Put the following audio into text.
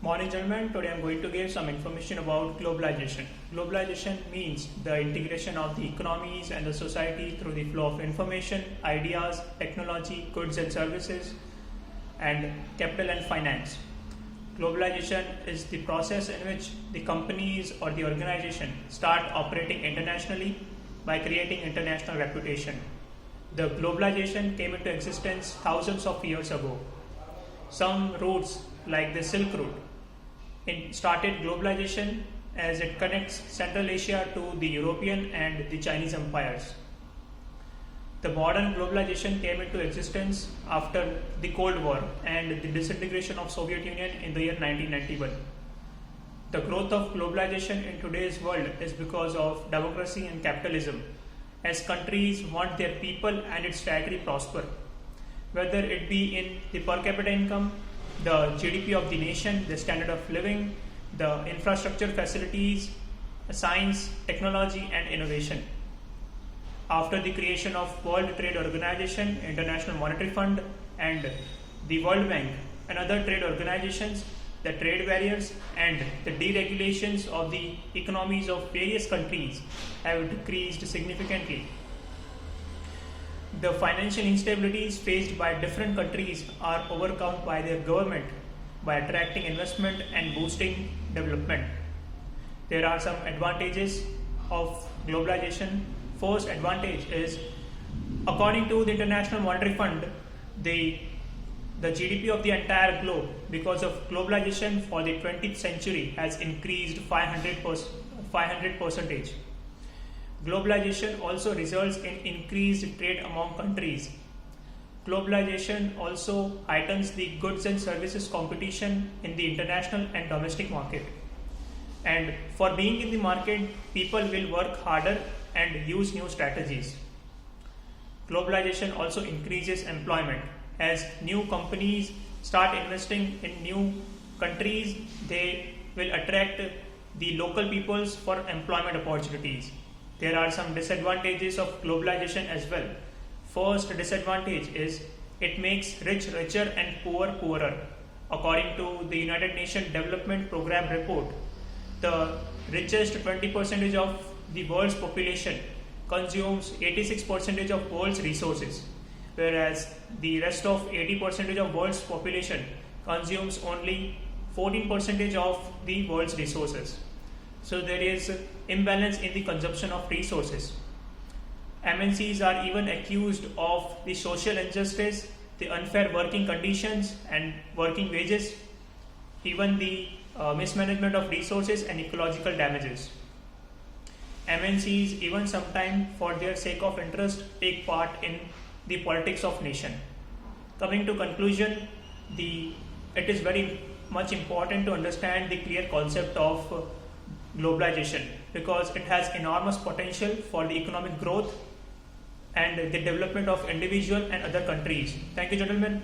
Morning gentlemen, today I am going to give some information about globalization. Globalization means the integration of the economies and the society through the flow of information, ideas, technology, goods and services, and capital and finance. Globalization is the process in which the companies or the organization start operating internationally by creating international reputation. The globalization came into existence thousands of years ago. Some routes like the Silk Route started globalization as it connects Central Asia to the European and the Chinese empires. The modern globalization came into existence after the Cold War and the disintegration of Soviet Union in the year 1991. The growth of globalization in today's world is because of democracy and capitalism, as countries want their people and its society prosper, whether it be in the per capita income, the GDP of the nation, the standard of living, the infrastructure facilities, science, technology and innovation. After the creation of World Trade Organization, International Monetary Fund and the World Bank and other trade organizations, the trade barriers and the deregulations of the economies of various countries have decreased significantly. The financial instabilities faced by different countries are overcome by their government by attracting investment and boosting development. There are some advantages of globalization. First advantage is, according to the International Monetary Fund, the GDP of the entire globe because of globalization for the 20th century has increased 500%. Globalization also results in increased trade among countries. Globalization also heightens the goods and services competition in the international and domestic market. And for being in the market, people will work harder and use new strategies. Globalization also increases employment. As new companies start investing in new countries, they will attract the local peoples for employment opportunities. There are some disadvantages of globalization as well. First disadvantage is it makes rich richer and poor poorer. According to the United Nations Development Program report, the richest 20% of the world's population consumes 86% of world's resources, whereas the rest of 80% of world's population consumes only 14% of the world's resources. So there is imbalance in the consumption of resources. MNCs are even accused of the social injustice, the unfair working conditions and working wages, even the mismanagement of resources and ecological damages. MNCs even sometimes for their sake of interest take part in the politics of nation. Coming to conclusion, it is very much important to understand the clear concept of globalization because it has enormous potential for the economic growth and the development of individual and other countries. Thank you, gentlemen.